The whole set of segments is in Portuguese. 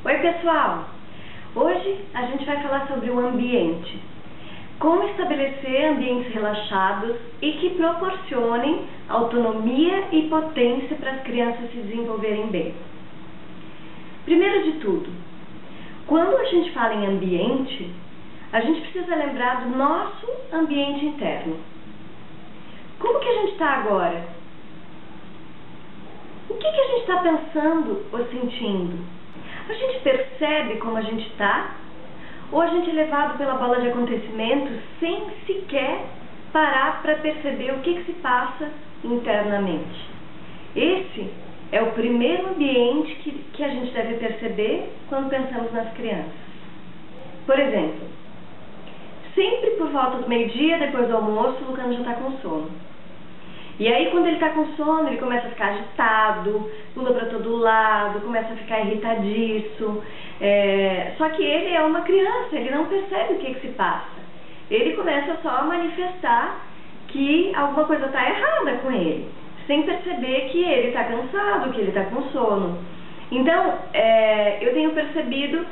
Oi pessoal, hoje a gente vai falar sobre o ambiente. Como estabelecer ambientes relaxados e que proporcionem autonomia e potência para as crianças se desenvolverem bem. Primeiro de tudo, quando a gente fala em ambiente, a gente precisa lembrar do nosso ambiente interno. Como que a gente está agora? O que a gente está pensando ou sentindo? A gente percebe como a gente está? Ou a gente é levado pela bola de acontecimentos sem sequer parar para perceber o que se passa internamente? Esse é o primeiro ambiente que a gente deve perceber quando pensamos nas crianças. Por exemplo, sempre por volta do meio-dia, depois do almoço, o Lucano já está com sono. E aí, quando ele está com sono, ele começa a ficar agitado, pula para todo lado, começa a ficar irritadiço. Só que ele é uma criança, ele não percebe o que se passa. Ele começa só a manifestar que alguma coisa está errada com ele, sem perceber que ele está cansado, que ele está com sono. Então, eu tenho percebido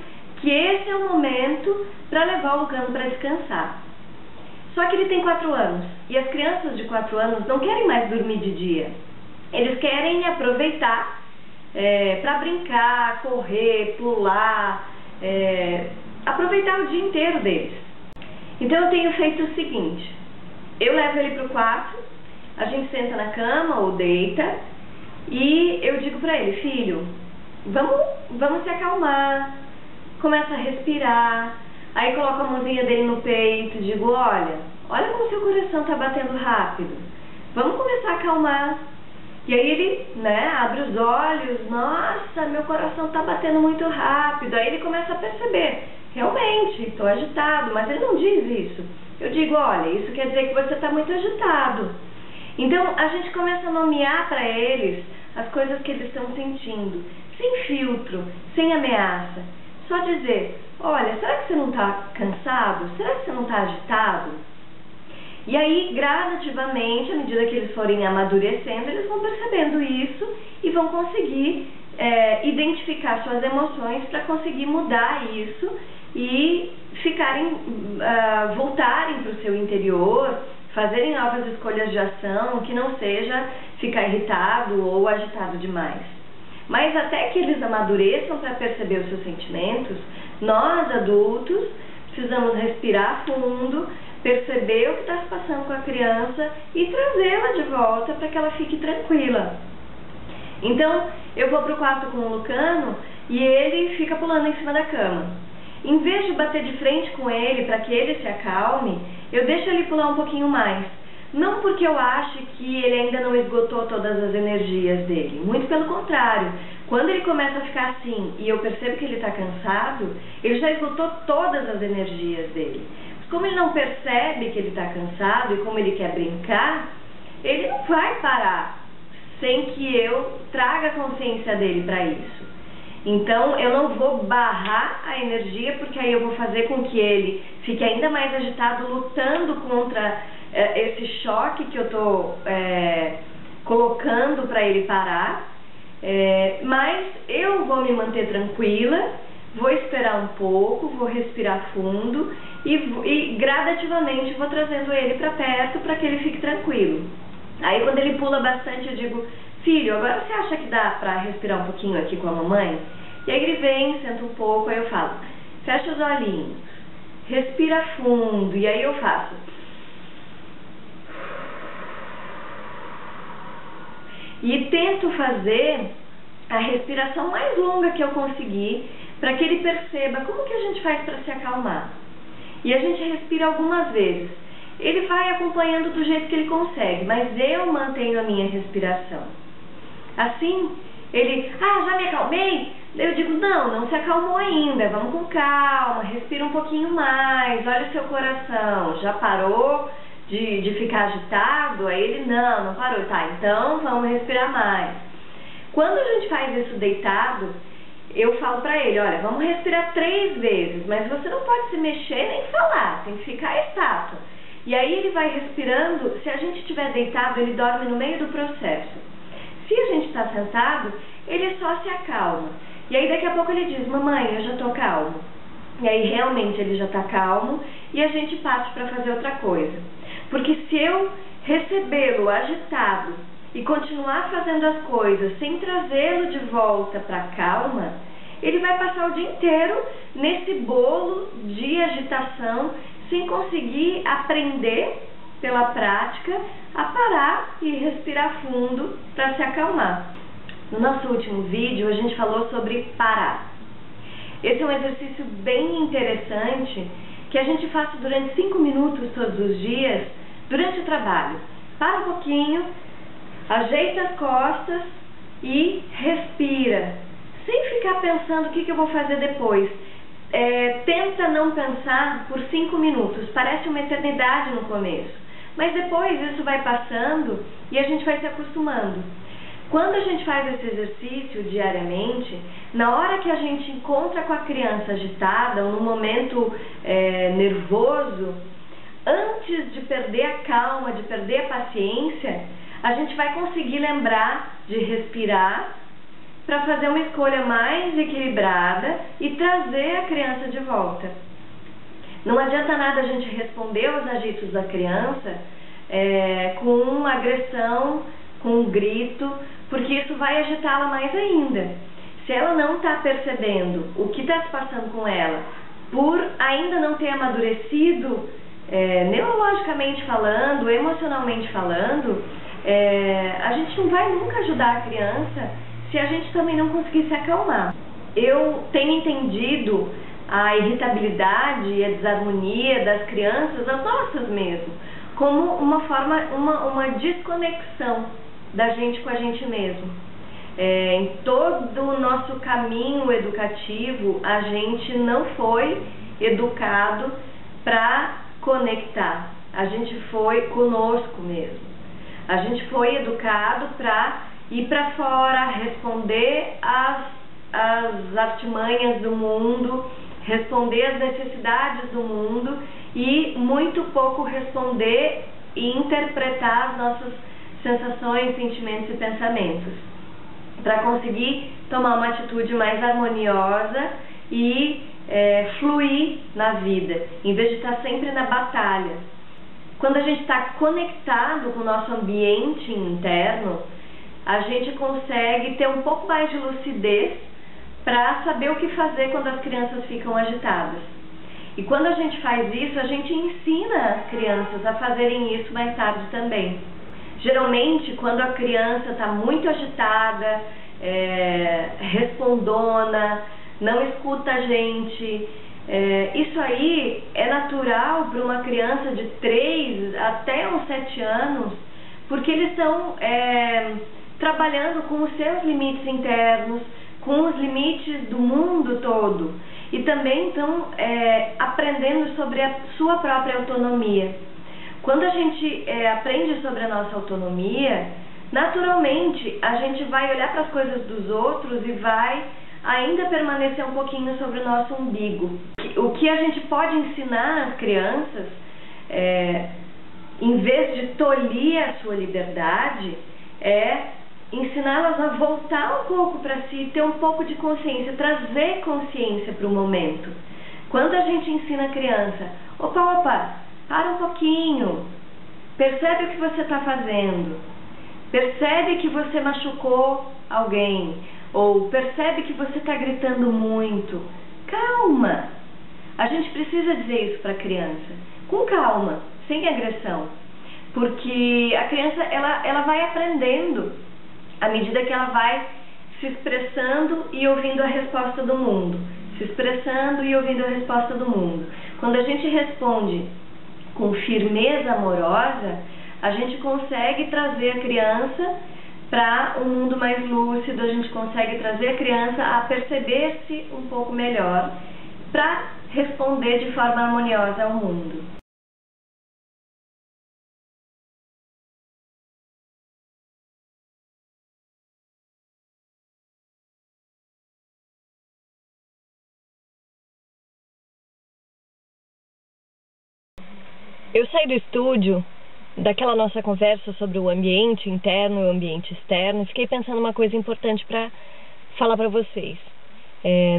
que esse é o momento para levar o Lucano para descansar. Só que ele tem 4 anos, e as crianças de 4 anos não querem mais dormir de dia. Eles querem aproveitar para brincar, correr, pular, aproveitar o dia inteiro deles. Então eu tenho feito o seguinte: eu levo ele para o quarto, a gente senta na cama ou deita, e eu digo para ele: filho, vamos se acalmar, começa a respirar. Aí coloco a mãozinha dele no peito e digo: olha como seu coração está batendo rápido, vamos começar a acalmar. E aí ele, abre os olhos: nossa, meu coração está batendo muito rápido. Aí ele começa a perceber: realmente, estou agitado, mas ele não diz isso. Eu digo: olha, isso quer dizer que você está muito agitado. Então a gente começa a nomear para eles as coisas que eles estão sentindo, sem filtro, sem ameaça. Só dizer: olha, será que você não está cansado? Será que você não está agitado? E aí, gradativamente, à medida que eles forem amadurecendo, eles vão percebendo isso e vão conseguir identificar suas emoções para conseguir mudar isso e voltarem para o seu interior, fazerem novas escolhas de ação, que não seja ficar irritado ou agitado demais. Mas até que eles amadureçam para perceber os seus sentimentos, nós, adultos, precisamos respirar fundo, perceber o que está se passando com a criança e trazê-la de volta para que ela fique tranquila. Então, eu vou para o quarto com o Lucano e ele fica pulando em cima da cama. Em vez de bater de frente com ele para que ele se acalme, eu deixo ele pular um pouquinho mais. Não porque eu ache que ele ainda não esgotou todas as energias dele, muito pelo contrário. Quando ele começa a ficar assim e eu percebo que ele está cansado, ele já esgotou todas as energias dele. Mas como ele não percebe que ele está cansado e como ele quer brincar, ele não vai parar sem que eu traga a consciência dele para isso. Então eu não vou barrar a energia, porque aí eu vou fazer com que ele fique ainda mais agitado, lutando contra esse choque que eu estou colocando para ele parar. Mas eu vou me manter tranquila, vou esperar um pouco, vou respirar fundo e gradativamente vou trazendo ele para perto para que ele fique tranquilo. Aí quando ele pula bastante eu digo: filho, agora você acha que dá para respirar um pouquinho aqui com a mamãe? E aí ele vem, senta um pouco, aí eu falo: fecha os olhinhos, respira fundo, e aí eu faço. E tento fazer a respiração mais longa que eu conseguir, para que ele perceba como que a gente faz para se acalmar. E a gente respira algumas vezes. Ele vai acompanhando do jeito que ele consegue, mas eu mantenho a minha respiração. Assim, ele: já me acalmei? Eu digo: não se acalmou ainda, vamos com calma, respira um pouquinho mais, olha o seu coração, já parou de ficar agitado? Aí ele: não parou. Tá, então vamos respirar mais. Quando a gente faz isso deitado, eu falo pra ele: olha, vamos respirar 3 vezes, mas você não pode se mexer nem falar, tem que ficar estátua. E aí ele vai respirando. Se a gente estiver deitado, ele dorme no meio do processo. Se a gente está sentado, ele só se acalma. E aí daqui a pouco ele diz, mamãe, eu já tô calmo. E aí realmente ele já tá calmo e a gente parte para fazer outra coisa. Porque se eu recebê-lo agitado e continuar fazendo as coisas sem trazê-lo de volta para a calma, ele vai passar o dia inteiro nesse bolo de agitação sem conseguir aprender pela prática a parar e respirar fundo para se acalmar. No nosso último vídeo a gente falou sobre parar. Esse é um exercício bem interessante que a gente faz durante 5 minutos todos os dias durante o trabalho. Para um pouquinho, ajeita as costas e respira, sem ficar pensando o que eu vou fazer depois. Tenta não pensar por 5 minutos, parece uma eternidade no começo, mas depois isso vai passando e a gente vai se acostumando. Quando a gente faz esse exercício diariamente, na hora que a gente encontra com a criança agitada, ou num momento nervoso, antes de perder a calma, de perder a paciência, a gente vai conseguir lembrar de respirar para fazer uma escolha mais equilibrada e trazer a criança de volta. Não adianta nada a gente responder aos agitos da criança com uma agressão, com um grito, porque isso vai agitá-la mais ainda. Se ela não está percebendo o que está se passando com ela, por ainda não ter amadurecido, neurologicamente falando, emocionalmente falando, a gente não vai nunca ajudar a criança se a gente também não conseguir se acalmar. Eu tenho entendido a irritabilidade e a desarmonia das crianças, as nossas mesmo, como uma forma, uma desconexão da gente com a gente mesmo. Em todo o nosso caminho educativo, a gente não foi educado para conectar, a gente foi conosco mesmo. A gente foi educado para ir para fora, responder às artimanhas do mundo, responder às necessidades do mundo e muito pouco responder e interpretar as nossas sensações, sentimentos e pensamentos, para conseguir tomar uma atitude mais harmoniosa e fluir na vida, em vez de estar sempre na batalha. Quando a gente está conectado com o nosso ambiente interno, a gente consegue ter um pouco mais de lucidez para saber o que fazer quando as crianças ficam agitadas. E quando a gente faz isso, a gente ensina as crianças a fazerem isso mais tarde também. Geralmente, quando a criança está muito agitada, respondona, não escuta a gente, isso aí é natural para uma criança de 3 até uns 7 anos, porque eles estão trabalhando com os seus limites internos, com os limites do mundo todo, e também estão aprendendo sobre a sua própria autonomia. Quando a gente aprende sobre a nossa autonomia, naturalmente a gente vai olhar para as coisas dos outros e vai ainda permanecer um pouquinho sobre o nosso umbigo. O que a gente pode ensinar às crianças, em vez de tolir a sua liberdade, é ensiná-las a voltar um pouco para si, ter um pouco de consciência, trazer consciência para o momento. Quando a gente ensina a criança, opa, para um pouquinho, percebe o que você está fazendo, percebe que você machucou alguém, ou percebe que você está gritando muito, calma. A gente precisa dizer isso para a criança, com calma, sem agressão, porque a criança ela vai aprendendo à medida que ela vai se expressando e ouvindo a resposta do mundo, se expressando e ouvindo a resposta do mundo. Quando a gente responde com firmeza amorosa, a gente consegue trazer a criança para um mundo mais lúcido, a gente consegue trazer a criança a perceber-se um pouco melhor, para responder de forma harmoniosa ao mundo. Eu saí do estúdio daquela nossa conversa sobre o ambiente interno e o ambiente externo e fiquei pensando uma coisa importante para falar para vocês.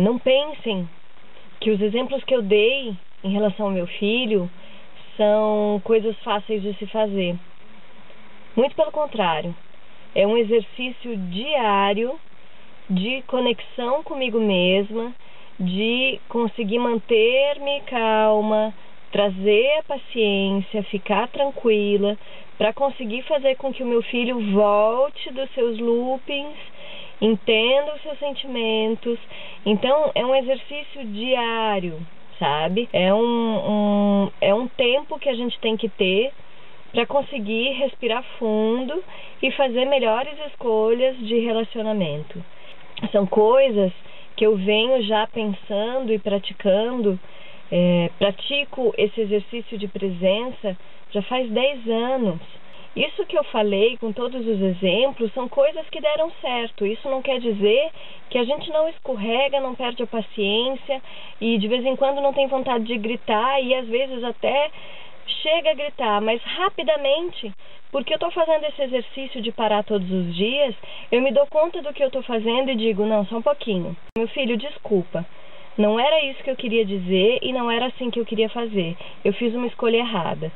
Não pensem que os exemplos que eu dei em relação ao meu filho são coisas fáceis de se fazer. Muito pelo contrário, é um exercício diário de conexão comigo mesma, de conseguir manter-me calma, trazer a paciência, ficar tranquila, para conseguir fazer com que o meu filho volte dos seus loopings, entenda os seus sentimentos. Então, é um exercício diário, sabe? É um tempo que a gente tem que ter para conseguir respirar fundo e fazer melhores escolhas de relacionamento. São coisas que eu venho já pensando e praticando. Pratico esse exercício de presença já faz 10 anos. Isso que eu falei com todos os exemplos são coisas que deram certo. Isso não quer dizer que a gente não escorrega, não perde a paciência e de vez em quando não tem vontade de gritar e às vezes até chega a gritar, mas rapidamente, porque eu estou fazendo esse exercício de parar todos os dias, eu me dou conta do que eu estou fazendo e digo, não, só um pouquinho. Meu filho, desculpa, não era isso que eu queria dizer e não era assim que eu queria fazer. Eu fiz uma escolha errada.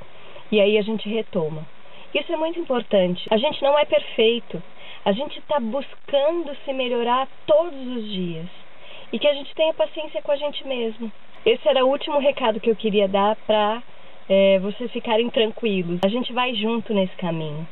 E aí a gente retoma. Isso é muito importante. A gente não é perfeito. A gente está buscando se melhorar todos os dias. E que a gente tenha paciência com a gente mesmo. Esse era o último recado que eu queria dar para vocês ficarem tranquilos. A gente vai junto nesse caminho.